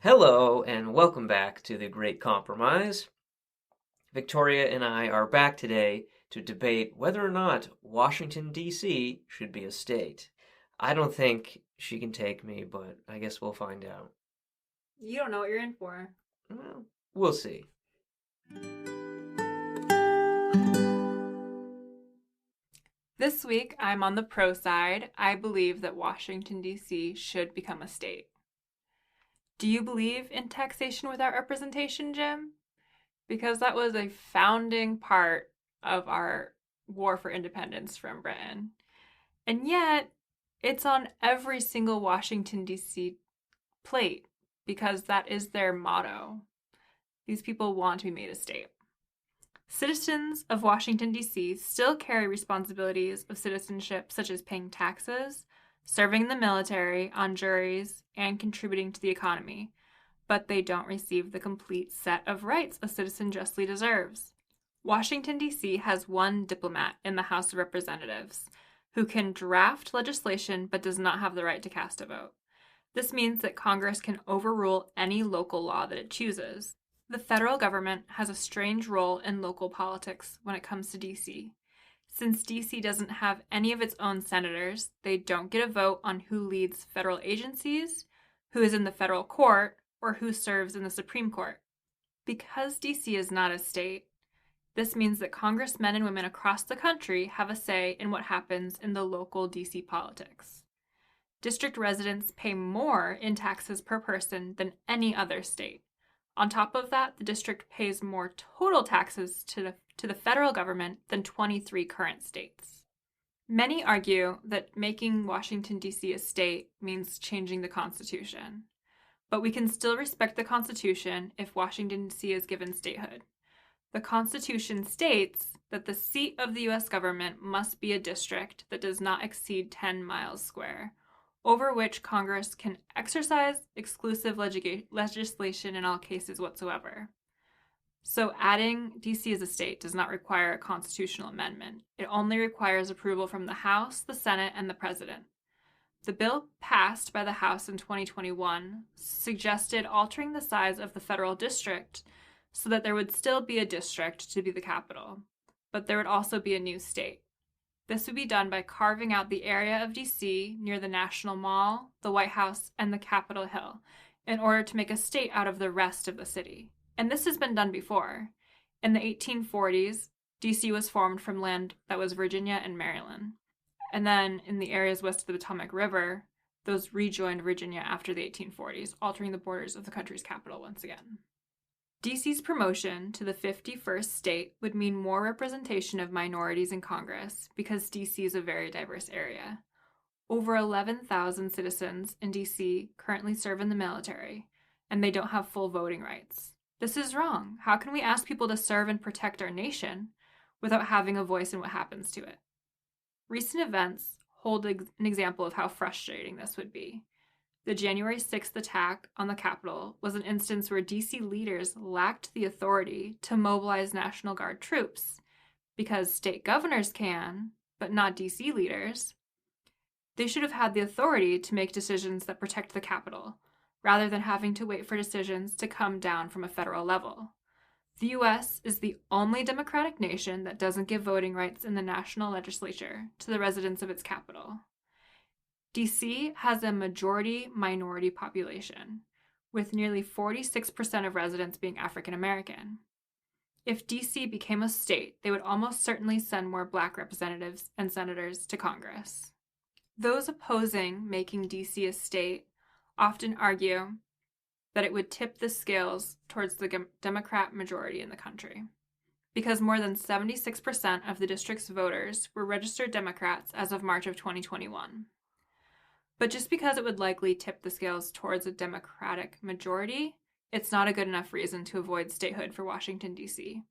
Hello, and welcome back to The Great Compromise. Victoria and I are back today to debate whether or not Washington, D.C. should be a state. I don't think she can take me, but I guess we'll find out. You don't know what you're in for. Well, we'll see. This week, I'm on the pro side. I believe that Washington, D.C. should become a state. Do you believe in taxation without representation, Jim? Because that was a founding part of our war for independence from Britain. And yet, it's on every single Washington, D.C. plate because that is their motto. These people want to be made a state. Citizens of Washington, D.C. still carry responsibilities of citizenship such as paying taxes, serving in the military, on juries, and contributing to the economy, but they don't receive the complete set of rights a citizen justly deserves. Washington, D.C. has one diplomat in the House of Representatives who can draft legislation but does not have the right to cast a vote. This means that Congress can overrule any local law that it chooses. The federal government has a strange role in local politics when it comes to DC. Since DC doesn't have any of its own senators, they don't get a vote on who leads federal agencies, who is in the federal court, or who serves in the Supreme Court. Because DC is not a state, this means that congressmen and women across the country have a say in what happens in the local DC politics. District residents pay more in taxes per person than any other state. On top of that, the district pays more total taxes to the federal government than 23 current states. Many argue that making Washington, D.C. a state means changing the Constitution. But we can still respect the Constitution if Washington, D.C. is given statehood. The Constitution states that the seat of the U.S. government must be a district that does not exceed 10 miles square, over which Congress can exercise exclusive legislation in all cases whatsoever. So adding DC as a state does not require a constitutional amendment. It only requires approval from the House, the Senate, and the President. The bill passed by the House in 2021 suggested altering the size of the federal district so that there would still be a district to be the capital, but there would also be a new state. This would be done by carving out the area of DC near the National Mall, the White House, and the Capitol Hill in order to make a state out of the rest of the city. And this has been done before. In the 1840s, DC was formed from land that was Virginia and Maryland. And then in the areas west of the Potomac River, those rejoined Virginia after the 1840s, altering the borders of the country's capital once again. DC's promotion to the 51st state would mean more representation of minorities in Congress because DC is a very diverse area. Over 11,000 citizens in DC currently serve in the military, and they don't have full voting rights. This is wrong. How can we ask people to serve and protect our nation without having a voice in what happens to it? Recent events hold an example of how frustrating this would be. The January 6th attack on the Capitol was an instance where DC leaders lacked the authority to mobilize National Guard troops because state governors can, but not DC leaders. They should have had the authority to make decisions that protect the Capitol, rather than having to wait for decisions to come down from a federal level. The U.S. is the only democratic nation that doesn't give voting rights in the national legislature to the residents of its capital. DC has a majority-minority population, with nearly 46% of residents being African American. If DC became a state, they would almost certainly send more black representatives and senators to Congress. Those opposing making DC a state often argue that it would tip the scales towards the Democrat majority in the country, because more than 76% of the district's voters were registered Democrats as of March of 2021. But just because it would likely tip the scales towards a Democratic majority, it's not a good enough reason to avoid statehood for Washington, D.C.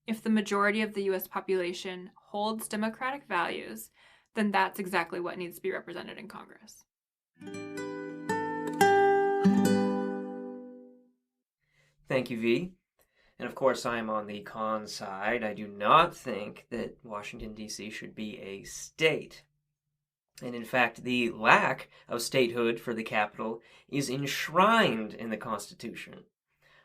If the majority of the U.S. population holds democratic values, then that's exactly what needs to be represented in Congress. Thank you, V. And of course, I am on the con side. I do not think that Washington, D.C. should be a state. And in fact, the lack of statehood for the capital is enshrined in the Constitution.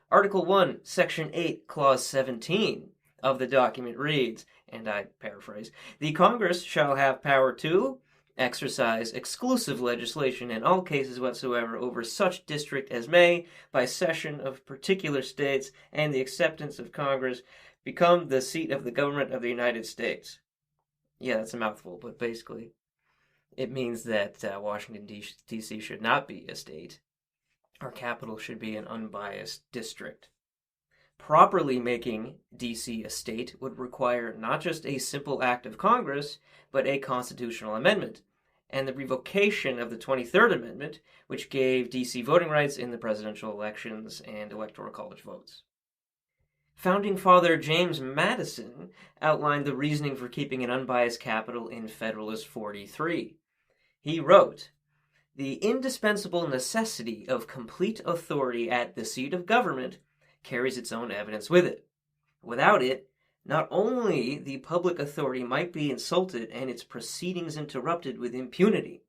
Article 1, Section 8, Clause 17 of the document reads, and I paraphrase, "The Congress shall have power to exercise exclusive legislation in all cases whatsoever over such district as may, by cession of particular states and the acceptance of Congress, become the seat of the government of the United States." Yeah, that's a mouthful, but basically it means that Washington, D.C. should not be a state. Our capital should be an unbiased district. Properly making D.C. a state would require not just a simple act of Congress, but a constitutional amendment, and the revocation of the 23rd Amendment, which gave D.C. voting rights in the presidential elections and electoral college votes. Founding Father James Madison outlined the reasoning for keeping an unbiased capital in Federalist 43. He wrote, "The indispensable necessity of complete authority at the seat of government carries its own evidence with it. Without it, not only the public authority might be insulted and its proceedings interrupted with impunity,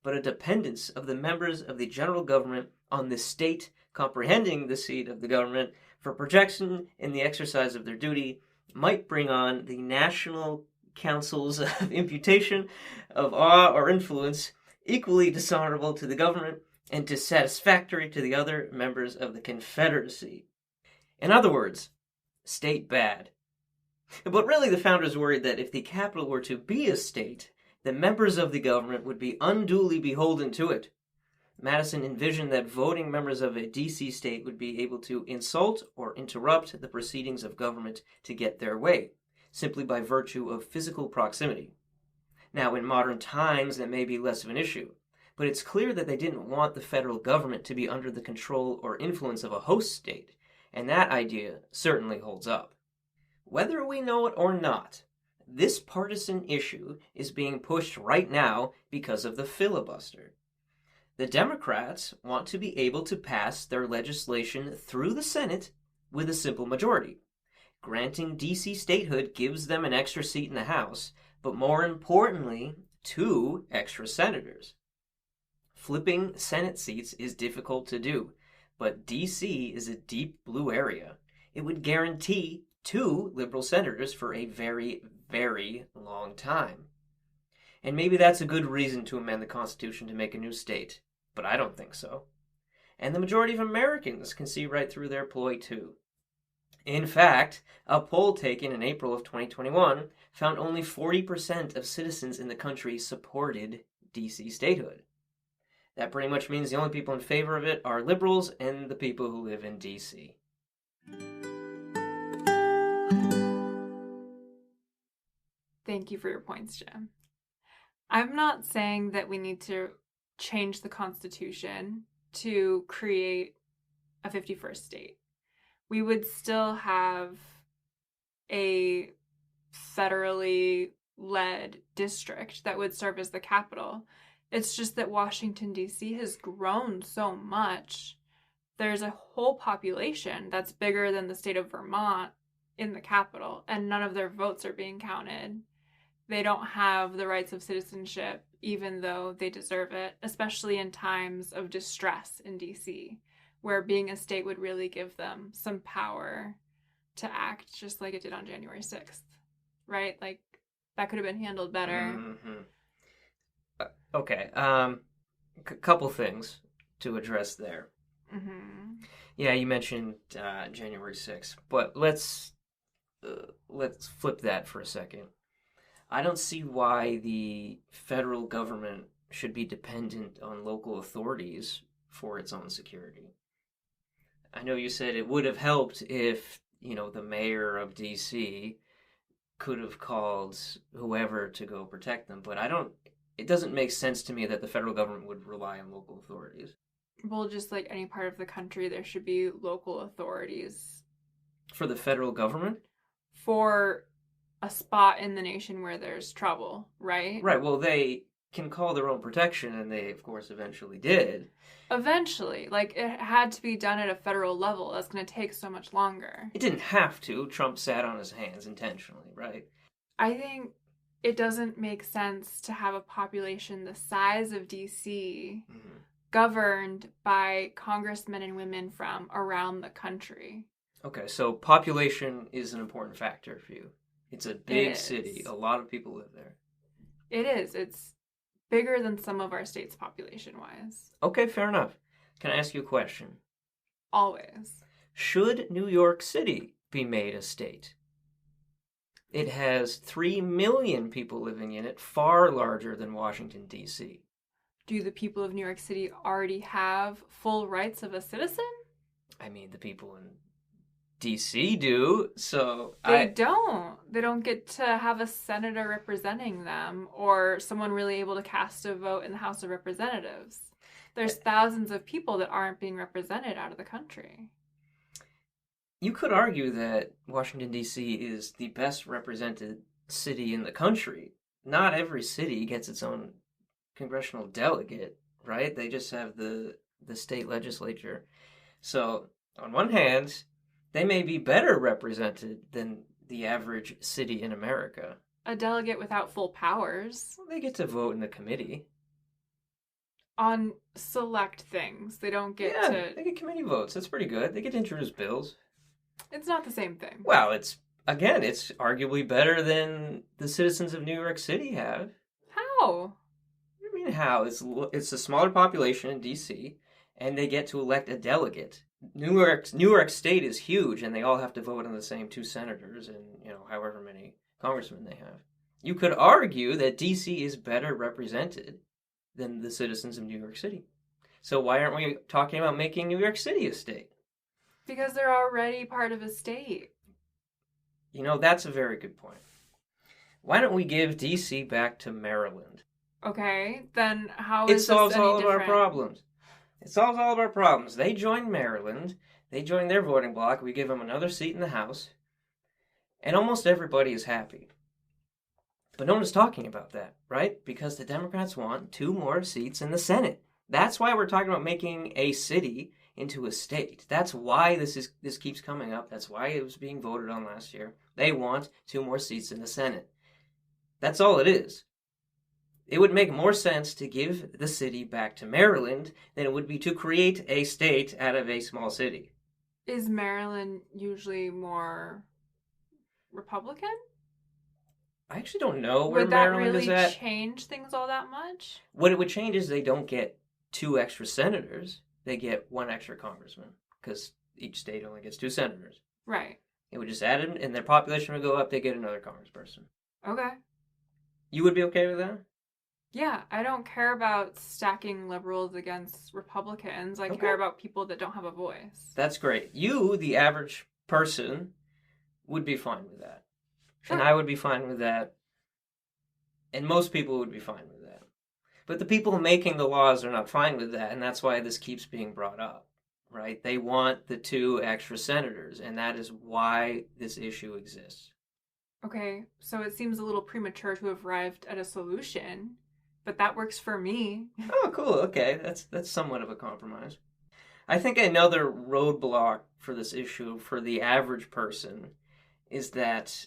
but a dependence of the members of the general government on the state comprehending the seat of the government for protection in the exercise of their duty might bring on the national councils of imputation of awe or influence equally dishonorable to the government and dissatisfactory to the other members of the Confederacy." In other words, state bad. But really, the founders worried that if the capital were to be a state, the members of the government would be unduly beholden to it. Madison envisioned that voting members of a D.C. state would be able to insult or interrupt the proceedings of government to get their way, simply by virtue of physical proximity. Now, in modern times, that may be less of an issue, but it's clear that they didn't want the federal government to be under the control or influence of a host state, and that idea certainly holds up. Whether we know it or not, this partisan issue is being pushed right now because of the filibuster. The Democrats want to be able to pass their legislation through the Senate with a simple majority. Granting D.C. statehood gives them an extra seat in the House, but more importantly, 2 extra senators. Flipping Senate seats is difficult to do, but D.C. is a deep blue area. It would guarantee 2 liberal senators for a very, very long time. And maybe that's a good reason to amend the Constitution to make a new state, but I don't think so. And the majority of Americans can see right through their ploy too. In fact, a poll taken in April of 2021 found only 40% of citizens in the country supported D.C. statehood. That pretty much means the only people in favor of it are liberals and the people who live in D.C. Thank you for your points, Jim. I'm not saying that we need to change the Constitution to create a 51st state. We would still have a federally led district that would serve as the capital. It's just that Washington, D.C. has grown so much. There's a whole population that's bigger than the state of Vermont in the capital, and none of their votes are being counted. They don't have the rights of citizenship, even though they deserve it, especially in times of distress in D.C., where being a state would really give them some power to act just like it did on January 6th, right? Like, that could have been handled better. Mm-hmm. Okay, couple things to address there. Mm-hmm. Yeah, you mentioned January 6th, but let's flip that for a second. I don't see why the federal government should be dependent on local authorities for its own security. I know you said it would have helped if, the mayor of D.C. could have called whoever to go protect them, but it doesn't make sense to me that the federal government would rely on local authorities. Well, just like any part of the country, there should be local authorities. For the federal government? For a spot in the nation where there's trouble, right? Right, well, they can call their own protection, and they, of course, eventually did. Eventually. Like, it had to be done at a federal level. That's going to take so much longer. It didn't have to. Trump sat on his hands intentionally, right? I think it doesn't make sense to have a population the size of DC Mhm. governed by congressmen and women from around the country. Okay, so population is an important factor for you. It's a big It city. is. A lot of people live there. It is. It's bigger than some of our states population wise. Okay, fair enough. Can I ask you a question? Always. Should New York City be made a state? It has 3 million people living in it, far larger than Washington, D.C. Do the people of New York City already have full rights of a citizen? I mean, the people in D.C. do, so They don't. They don't get to have a senator representing them or someone really able to cast a vote in the House of Representatives. There's thousands of people that aren't being represented out of the country. You could argue that Washington, D.C. is the best represented city in the country. Not every city gets its own congressional delegate, right? They just have the state legislature. So, on one hand, they may be better represented than the average city in America. A delegate without full powers They get to vote in the committee. on select things. They don't get Yeah, to. they get committee votes. That's pretty good. They get to introduce bills. It's not the same thing. Well, it's arguably better than the citizens of New York City have. How? I mean, how? It's a smaller population in D.C., and they get to elect a delegate. New York State is huge, and they all have to vote on the same 2 senators and however many congressmen they have. You could argue that D.C. is better represented than the citizens of New York City. So why aren't we talking about making New York City a state? Because they're already part of a state. That's a very good point. Why don't we give D.C. back to Maryland? Okay, then how It is solves this any all of our different? problems. It solves all of our problems. They join Maryland. They join their voting bloc. We give them another seat in the House. And almost everybody is happy. But no one is talking about that, right? Because the Democrats want 2 more seats in the Senate. That's why we're talking about making a city into a state. That's why this keeps coming up. That's why it was being voted on last year. They want 2 more seats in the Senate. That's all it is. It would make more sense to give the city back to Maryland than it would be to create a state out of a small city. Is Maryland usually more Republican? I actually don't know where Would that Maryland is really at. change things all that much? What it would change is they don't get 2 extra senators. They get 1 extra congressman because each state only gets 2 senators. Right. It would just add them, and their population would go up. They get another congressperson. Okay. You would be okay with that? Yeah, I don't care about stacking liberals against Republicans. I Okay. care about people that don't have a voice. That's great. You, the average person, would be fine with that. Sure. And I would be fine with that. And most people would be fine with that. But the people making the laws are not fine with that, and that's why this keeps being brought up, right? They want the 2 extra senators, and that is why this issue exists. Okay, so it seems a little premature to have arrived at a solution, but that works for me. Oh, cool. Okay, that's somewhat of a compromise. I think another roadblock for this issue for the average person is that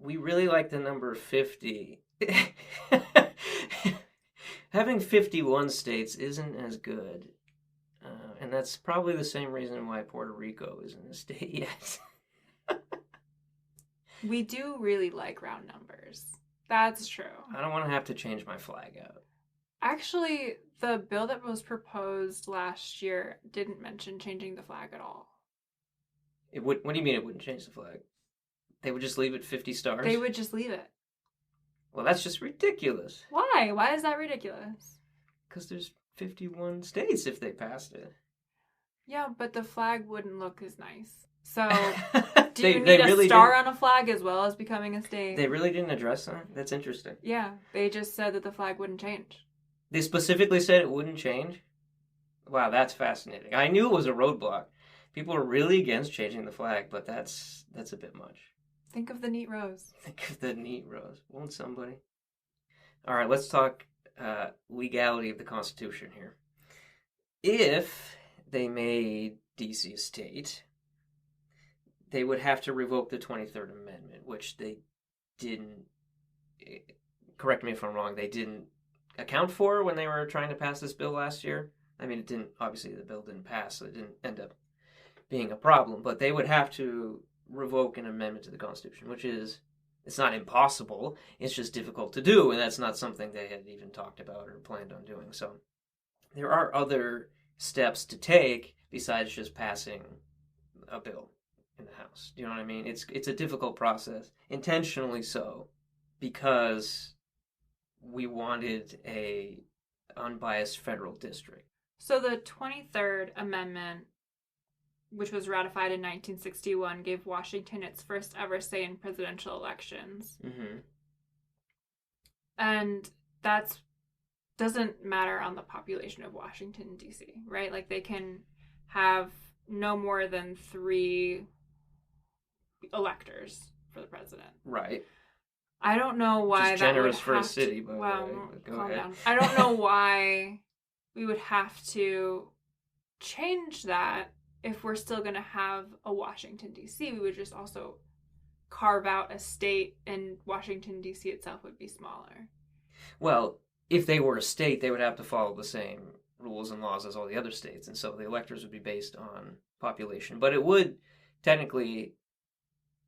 we really like the number 50. Having 51 states isn't as good. And that's probably the same reason why Puerto Rico isn't a state yet. We do really like round numbers. That's true. I don't want to have to change my flag out. Actually, the bill that was proposed last year didn't mention changing the flag at all. What do you mean it wouldn't change the flag? They would just leave it 50 stars? They would just leave it. Well, that's just ridiculous. Why? Why is that ridiculous? Because there's 51 states if they passed it. Yeah, but the flag wouldn't look as nice. So, do They you need a really star didn't- on a flag as well as becoming a state? They really didn't address that? That's interesting. Yeah, they just said that the flag wouldn't change. They specifically said it wouldn't change? Wow, that's fascinating. I knew it was a roadblock. People are really against changing the flag, but that's a bit much. Think of the neat rose. Think of the neat rose. Won't somebody? All right, let's talk legality of the Constitution here. If they made D.C. a state, they would have to revoke the 23rd Amendment, which they didn't correct me if I'm wrong, they didn't account for when they were trying to pass this bill last year. I mean, it didn't, obviously the bill didn't pass, so it didn't end up being a problem, but they would have to revoke an amendment to the Constitution, which is, it's not impossible, it's just difficult to do, and that's not something they had even talked about or planned on doing. So there are other steps to take besides just passing a bill in the House. Do you know what I mean? It's a difficult process, intentionally so, because we wanted a unbiased federal district. So the 23rd Amendment, which was ratified in 1961, gave Washington its first ever say in presidential elections. Mm-hmm. And that doesn't matter on the population of Washington, D.C., right? Like, they can have no more than 3 electors for the president. Right. I don't know why Just that generous would for have a city, to, by well, the way. But go calm ahead. down. I don't know why we would have to change that if we're still going to have a Washington, D.C. We would just also carve out a state, and Washington, D.C. itself would be smaller. Well, if they were a state, they would have to follow the same rules and laws as all the other states, and so the electors would be based on population. But it would technically,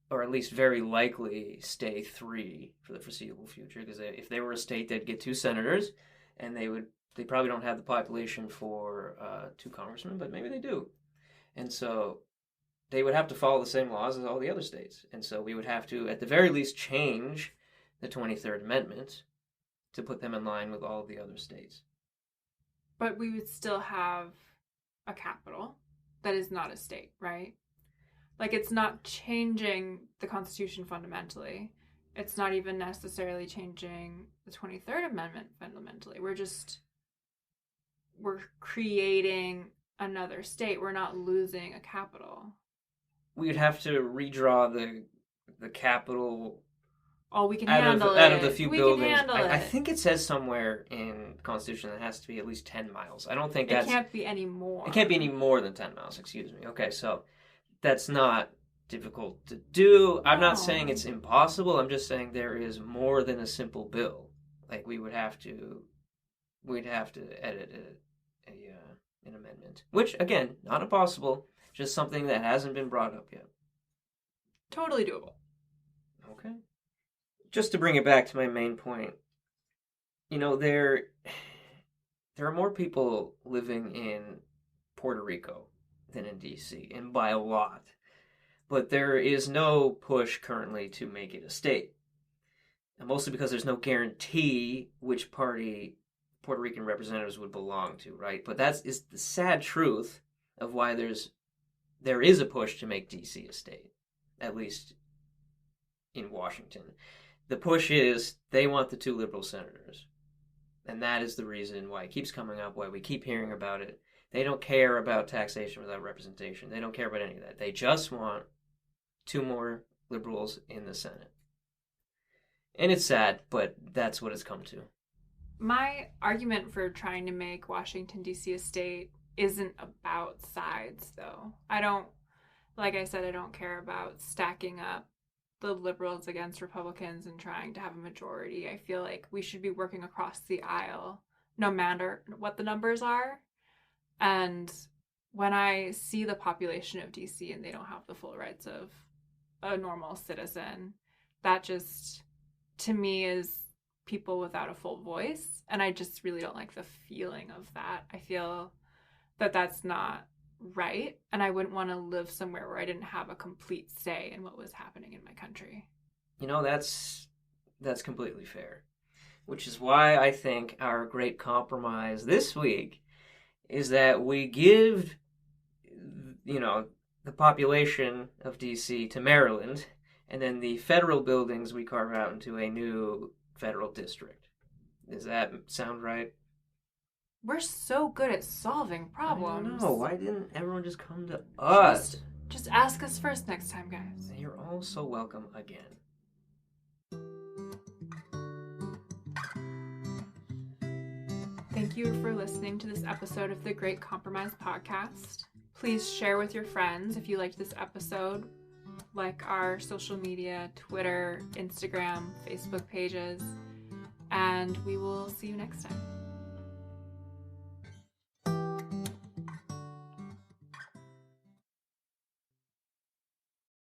or at least very likely, stay 3 for the foreseeable future, because if they were a state, they'd get 2 senators, and they probably don't have the population for 2 congressmen, but maybe they do. And so they would have to follow the same laws as all the other states. And so we would have to, at the very least, change the 23rd Amendment to put them in line with all of the other states. But we would still have a capital that is not a state, right? Like, it's not changing the Constitution fundamentally. It's not even necessarily changing the 23rd Amendment fundamentally. We're creating another state. We're not losing a capital. We would have to redraw the capital. Oh, we can out handle of, it. Out of the few we buildings. Can handle it. I think it says somewhere in the Constitution that it has to be at least 10 miles. I don't think it can't be any more. It can't be any more than 10 miles, excuse me. Okay, so that's not difficult to do. I'm not saying it's impossible. I'm just saying there is more than a simple bill. Like, we'd have to edit an amendment, which, again, not impossible, just something that hasn't been brought up yet. Totally doable. Okay. Just to bring it back to my main point, there are more people living in Puerto Rico than in D.C., and by a lot. But there is no push currently to make it a state. And mostly because there's no guarantee which party Puerto Rican representatives would belong to, right? But that is the sad truth of why there is a push to make D.C. a state, at least in Washington. The push is they want the 2 liberal senators. And that is the reason why it keeps coming up, why we keep hearing about it. They don't care about taxation without representation. They don't care about any of that. They just want 2 more liberals in the Senate. And it's sad, but that's what it's come to. My argument for trying to make Washington, D.C. a state isn't about sides, though. Like I said, I don't care about stacking up the liberals against Republicans and trying to have a majority. I feel like we should be working across the aisle, no matter what the numbers are. And when I see the population of D.C. and they don't have the full rights of a normal citizen, that just, to me, is people without a full voice. And I just really don't like the feeling of that. I feel that that's not right, and I wouldn't want to live somewhere where I didn't have a complete say in what was happening in my country. That's completely fair, which is why I think our great compromise this week is that we give the population of DC to Maryland, and then the federal buildings we carve out into a new federal district. Does that sound right? We're so good at solving problems. I don't know. Why didn't everyone just come to us? Just ask us first next time, guys. You're all so welcome again. Thank you for listening to this episode of the Great Compromise podcast. Please share with your friends if you liked this episode. like our social media, Twitter, Instagram, Facebook pages, and we will see you next time.